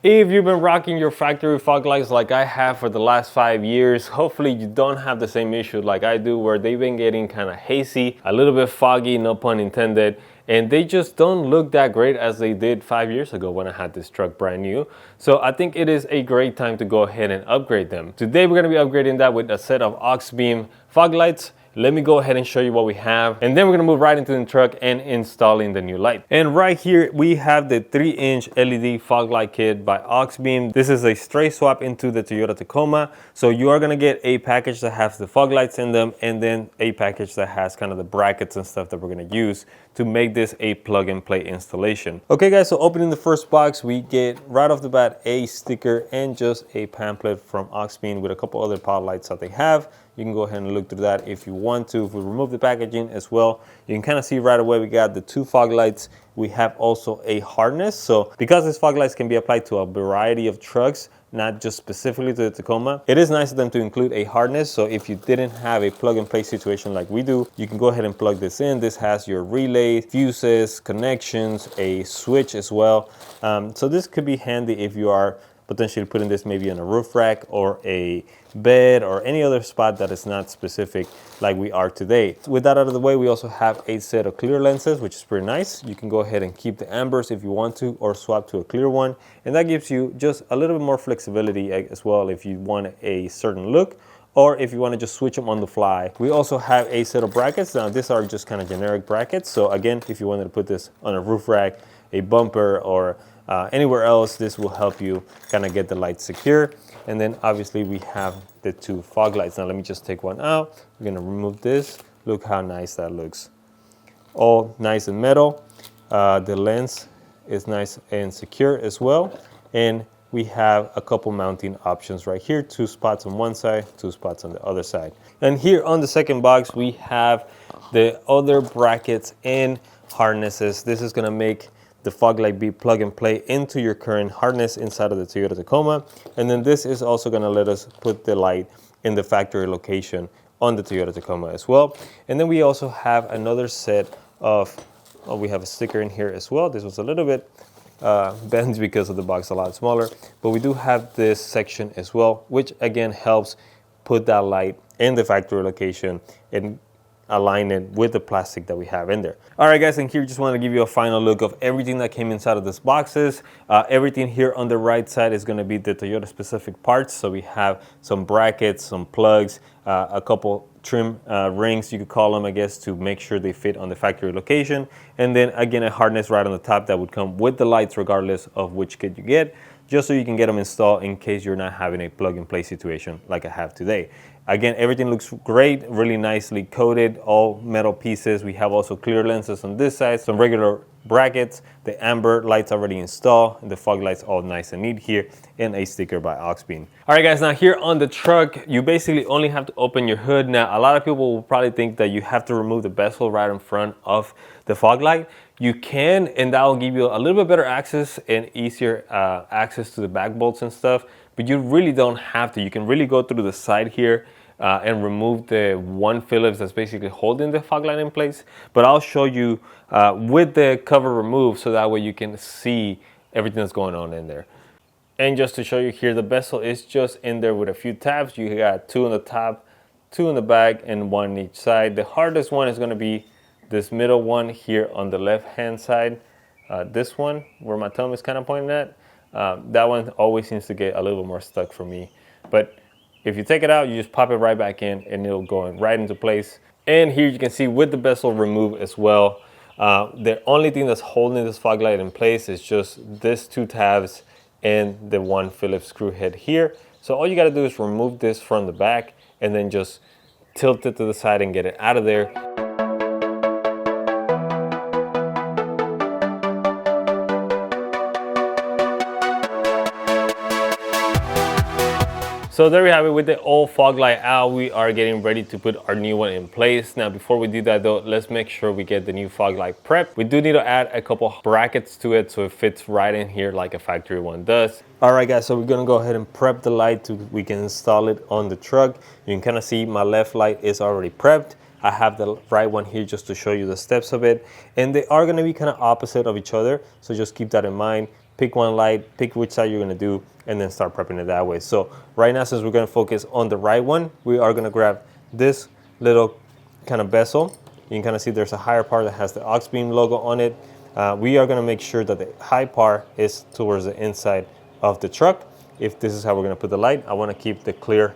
If you've been rocking your factory fog lights like I have for the last 5 years, hopefully you don't have the same issue like I do where they've been getting kind of hazy, a little bit foggy, no pun intended, and they just don't look that great as they did 5 years ago when I had this truck brand new. So I think it is a great time to go ahead and upgrade them. Today we're going to be upgrading that with a set of Auxbeam fog lights. Let me go ahead and show you what we have, and then we're gonna move right into the truck and installing the new light. And right here we have the 3-inch LED fog light kit by Auxbeam. This is a straight swap into the Toyota Tacoma. So you are gonna get a package that has the fog lights in them, and then a package that has kind of the brackets and stuff that we're gonna use to make this a plug and play installation. Okay guys, so opening the first box, we get right off the bat a sticker and just a pamphlet from Auxbeam with a couple other fog lights that they have. You can go ahead and look through that if you want to. If we remove the packaging as well, you can kind of see right away we got the 2 fog lights. We have also a harness. So because these fog lights can be applied to a variety of trucks, not just specifically to the Tacoma, it is nice of them to include a harness. So if you didn't have a plug and play situation like we do, you can go ahead and plug this in. This has your relay, fuses, connections, a switch as well. So this could be handy if you are potentially putting this maybe on a roof rack or a bed or any other spot that is not specific like we are today. With that out of the way, we also have a set of clear lenses, which is pretty nice. You can go ahead and keep the ambers if you want to, or swap to a clear one. And that gives you just a little bit more flexibility as well if you want a certain look, or if you want to just switch them on the fly. We also have a set of brackets. Now these are just kind of generic brackets. So again, if you wanted to put this on a roof rack, a bumper, or anywhere else, this will help you kind of get the light secure. And then obviously we have the 2 fog lights. Now let me just take one out. We're gonna remove this. Look how nice that looks. All nice and metal. The lens is nice and secure as well. And we have a couple mounting options right here. 2 spots on one side, 2 spots on the other side. And here on the second box, we have the other brackets and harnesses. This is gonna make the fog light be plug and play into your current harness inside of the Toyota Tacoma. And then this is also gonna let us put the light in the factory location on the Toyota Tacoma as well. And then we also have another set of, we have a sticker in here as well. This was a little bit bent because of the box a lot smaller, but we do have this section as well, which again helps put that light in the factory location and align it with the plastic that we have in there. All right guys, and here just want to give you a final look of everything that came inside of these boxes. Everything here on the right side is going to be the Toyota specific parts. So we have some brackets, some plugs, a couple trim rings, you could call them, I guess, to make sure they fit on the factory location. And then again, a harness right on the top that would come with the lights regardless of which kit you get, just so you can get them installed in case you're not having a plug and play situation like I have today. Again, everything looks great, really nicely coated, all metal pieces. We have also clear lenses on this side, some regular brackets, the amber lights already installed, and the fog lights all nice and neat here, and a sticker by Auxbeam. All right guys, now here on the truck, you basically only have to open your hood. Now, a lot of people will probably think that you have to remove the bezel right in front of the fog light. You can, and that will give you a little bit better access and easier access to the back bolts and stuff, but you really don't have to. You can really go through the side here and remove the 1 Phillips that's basically holding the fog light in place. But I'll show you with the cover removed, so that way you can see everything that's going on in there. And just to show you here, the bezel is just in there with a few tabs. You got 2 on the top, 2 on the back, and 1 on each side. The hardest one is going to be this middle one here on the left hand side. This one where my thumb is kind of pointing at, that one always seems to get a little bit more stuck for me. But if you take it out, you just pop it right back in and it'll go right into place. And here you can see with the bezel removed as well, the only thing that's holding this fog light in place is just this 2 tabs and the 1 Phillips screw head here. So all you got to do is remove this from the back and then just tilt it to the side and get it out of there. So there we have it. With the old fog light out, we are getting ready to put our new one in place. Now, before we do that though, let's make sure we get the new fog light prepped. We do need to add a couple brackets to it so it fits right in here like a factory one does. All right guys, so we're gonna go ahead and prep the light so we can install it on the truck. You can kind of see my left light is already prepped. I have the right one here just to show you the steps of it. And they are gonna be kind of opposite of each other, so just keep that in mind. pick one light, pick which side you're gonna do, and then start prepping it that way. So right now, since we're gonna focus on the right one, we are gonna grab this little kind of bezel. You can kind of see there's a higher part that has the Auxbeam logo on it. We are gonna make sure that the high part is towards the inside of the truck. If this is how we're gonna put the light, I wanna keep the clear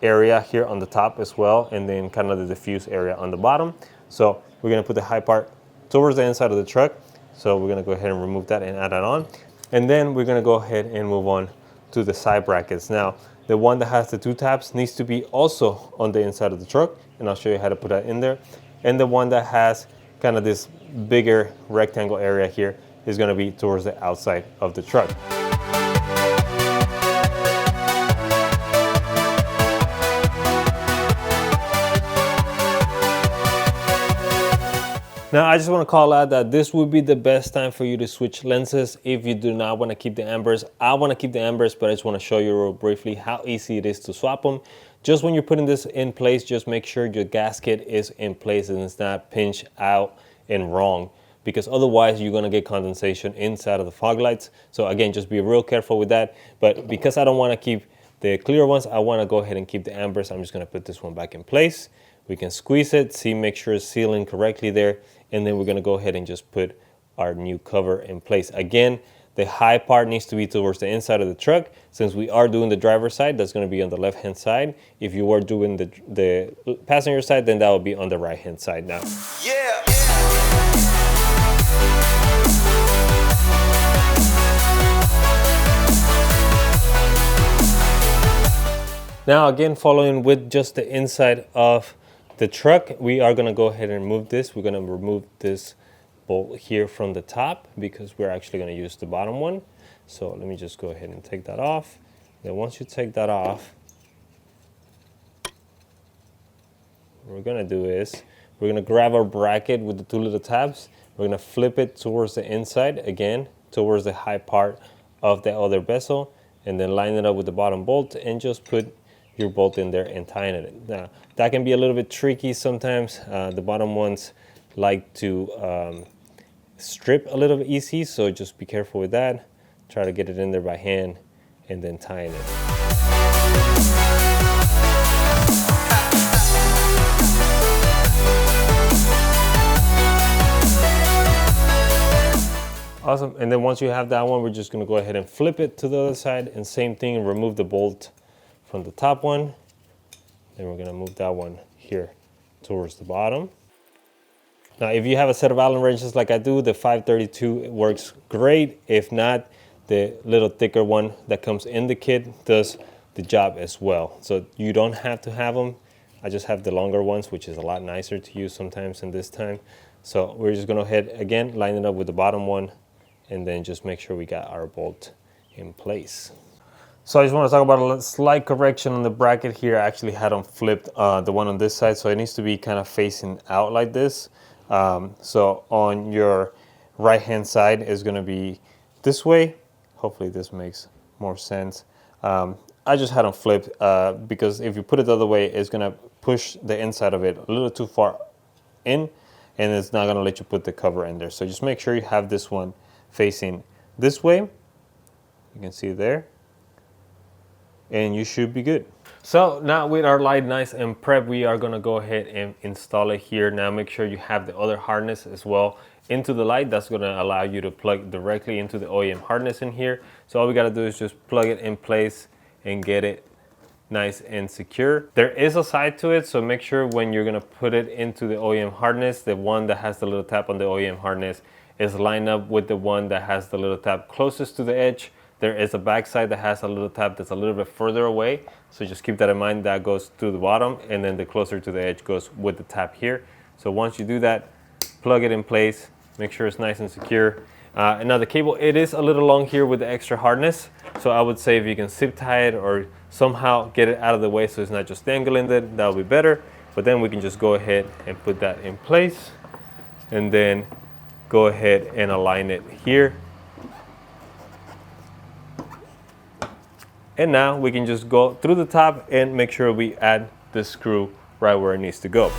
area here on the top as well, and then kind of the diffuse area on the bottom. So we're gonna put the high part towards the inside of the truck. So we're gonna go ahead and remove that and add that on. And then we're gonna go ahead and move on to the side brackets. Now, the one that has the 2 tabs needs to be also on the inside of the truck, and I'll show you how to put that in there. And the one that has kind of this bigger rectangle area here is gonna be towards the outside of the truck. Now, I just want to call out that this would be the best time for you to switch lenses if you do not want to keep the ambers. I want to keep the ambers, but I just want to show you real briefly how easy it is to swap them. Just when you're putting this in place, just make sure your gasket is in place and it's not pinched out and wrong, because otherwise you're going to get condensation inside of the fog lights. So again, just be real careful with that. But because I don't want to keep the clear ones, I want to go ahead and keep the ambers. I'm just going to put this one back in place. We can squeeze it, see, make sure it's sealing correctly there. And then we're gonna go ahead and just put our new cover in place. Again, the high part needs to be towards the inside of the truck. Since we are doing the driver's side, that's gonna be on the left-hand side. If you were doing the passenger side, then that would be on the right-hand side now. Yeah. Now again, following with just the inside of the truck, we are gonna go ahead and remove this. We're gonna remove this bolt here from the top because we're actually gonna use the bottom one. So let me just go ahead and take that off. Then once you take that off, what we're gonna do is we're gonna grab our bracket with the 2 little tabs. We're gonna flip it towards the inside, again, towards the high part of the other bezel, and then line it up with the bottom bolt and just put your bolt in there and tying it. Now, that can be a little bit tricky sometimes. The bottom ones like to strip a little bit easy, so just be careful with that. Try to get it in there by hand and then tying it. Awesome, and then once you have that one, we're just gonna go ahead and flip it to the other side, and same thing, remove the bolt from the top one. Then we're gonna move that one here towards the bottom. Now, if you have a set of Allen wrenches like I do, the 532 works great. If not, the little thicker one that comes in the kit does the job as well. So you don't have to have them. I just have the longer ones, which is a lot nicer to use sometimes in this time. So we're just gonna head again, line it up with the bottom one, and then just make sure we got our bolt in place. So I just want to talk about a slight correction on the bracket here. I actually had them flipped, the one on this side, so it needs to be kind of facing out like this. So on your right hand side is going to be this way. Hopefully this makes more sense. I just had them flipped because if you put it the other way, it's going to push the inside of it a little too far in, and it's not going to let you put the cover in there. So just make sure you have this one facing this way. You can see there. And you should be good. So now with our light nice and prepped, we are gonna go ahead and install it here. Now make sure you have the other harness as well into the light. That's gonna allow you to plug directly into the OEM harness in here. So all we gotta do is just plug it in place and get it nice and secure. There is a side to it, so make sure when you're gonna put it into the OEM harness, the one that has the little tab on the OEM harness is lined up with the one that has the little tab closest to the edge. There is a back side that has a little tab that's a little bit further away. So just keep that in mind. That goes to the bottom, and then the closer to the edge goes with the tab here. So once you do that, plug it in place, make sure it's nice and secure. And now the cable, it is a little long here with the extra hardness. So I would say if you can zip tie it or somehow get it out of the way so it's not just dangling there, that would be better. But then we can just go ahead and put that in place and then go ahead and align it here. And now we can just go through the top and make sure we add the screw right where it needs to go.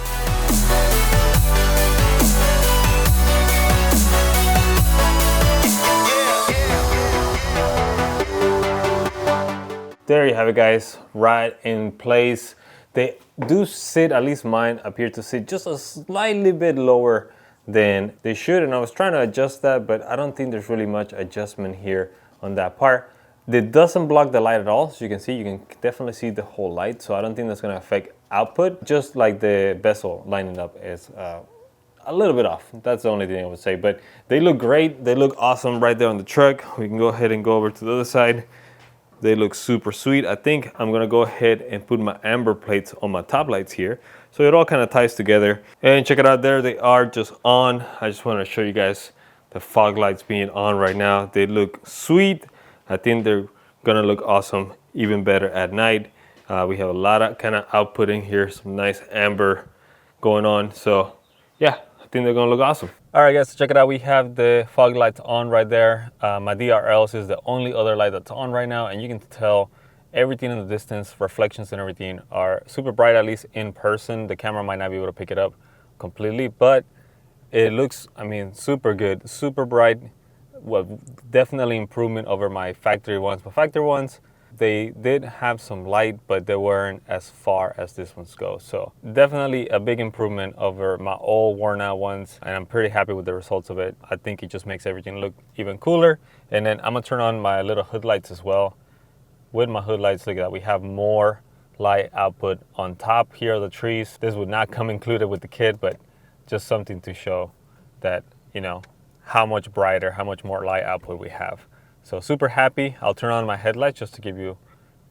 there you have it, guys, right in place. They do sit, at least mine appear to sit just a slightly bit lower than they should, and I was trying to adjust that, but I don't think there's really much adjustment here on that part. It doesn't block the light at all, so you can see, you can definitely see the whole light, so I don't think that's going to affect output. Just like the bezel lining up is a little bit off. That's the only thing I would say, but they look great. They look awesome right there on the truck. We can go ahead and go over to the other side. They look super sweet. I think I'm gonna go ahead and put my amber plates on my top lights here, so it all kind of ties together. And check it out, there they are, just on. I just want to show you guys the fog lights being on right now. They look sweet. I think they're gonna look awesome, even better at night. We have a lot of kind of output in here, some nice amber going on. So yeah, I think they're gonna look awesome. All right, guys, so check it out. We have the fog lights on right there. My DRLs is the only other light that's on right now, and you can tell everything in the distance, reflections and everything are super bright, at least in person. The camera might not be able to pick it up completely, but it looks, I mean, super good, super bright. Well, definitely improvement over my factory ones. My factory ones, they did have some light, but they weren't as far as this ones go. So definitely a big improvement over my old worn out ones, and I'm pretty happy with the results of it. I think it just makes everything look even cooler. And then I'm gonna turn on my little hood lights as well. With my hood lights, look at that, we have more light output on top. Here are the trees. This would not come included with the kit, but just something to show that, you know, how much brighter, how much more light output we have. So super happy. I'll turn on my headlights just to give you,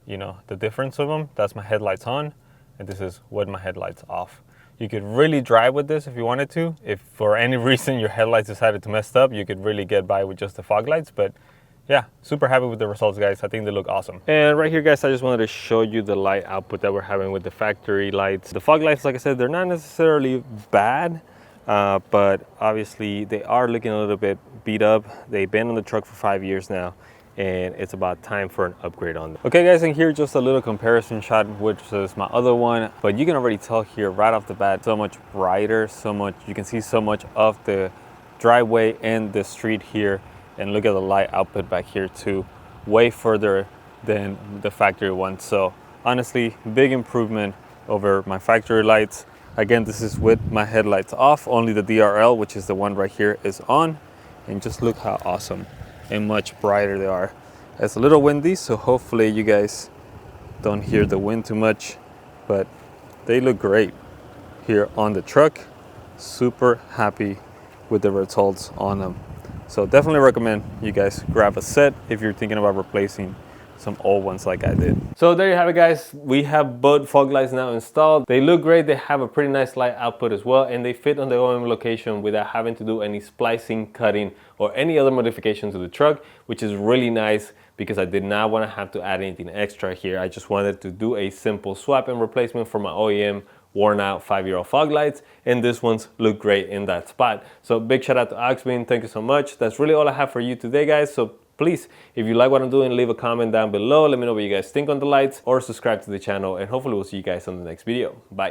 you know, the difference of them. That's my headlights on, and this is with my headlights off. You could really drive with this if you wanted to. If for any reason your headlights decided to mess up, you could really get by with just the fog lights. But yeah, super happy with the results, guys. I think they look awesome. And right here, guys, I just wanted to show you the light output that we're having with the factory lights. The fog lights, like I said, they're not necessarily bad, but obviously they are looking a little bit beat up. They've been on the truck for 5 years now, and it's about time for an upgrade on them. Okay, guys, and here just a little comparison shot, which is my other one, but you can already tell here right off the bat, so much brighter, so much, you can see so much of the driveway and the street here. And look at the light output back here too, way further than the factory one. So honestly, big improvement over my factory lights. Again, this is with my headlights off, only the DRL, which is the one right here, is on. And just look how awesome and much brighter they are. It's a little windy, so hopefully you guys don't hear the wind too much, but they look great here on the truck. Super happy with the results on them. So definitely recommend you guys grab a set if you're thinking about replacing some old ones like I did. So there you have it, guys. We have both fog lights now installed. They look great. They have a pretty nice light output as well, and they fit on the OEM location without having to do any splicing, cutting, or any other modification to the truck, which is really nice because I did not want to have to add anything extra here. I just wanted to do a simple swap and replacement for my OEM worn out 5-year-old fog lights, and this ones look great in that spot. So big shout out to Auxbeam. Thank you so much. That's really all I have for you today, guys. So please, if you like what I'm doing, leave a comment down below. Let me know what you guys think on the lights, or subscribe to the channel, and hopefully we'll see you guys on the next video. Bye.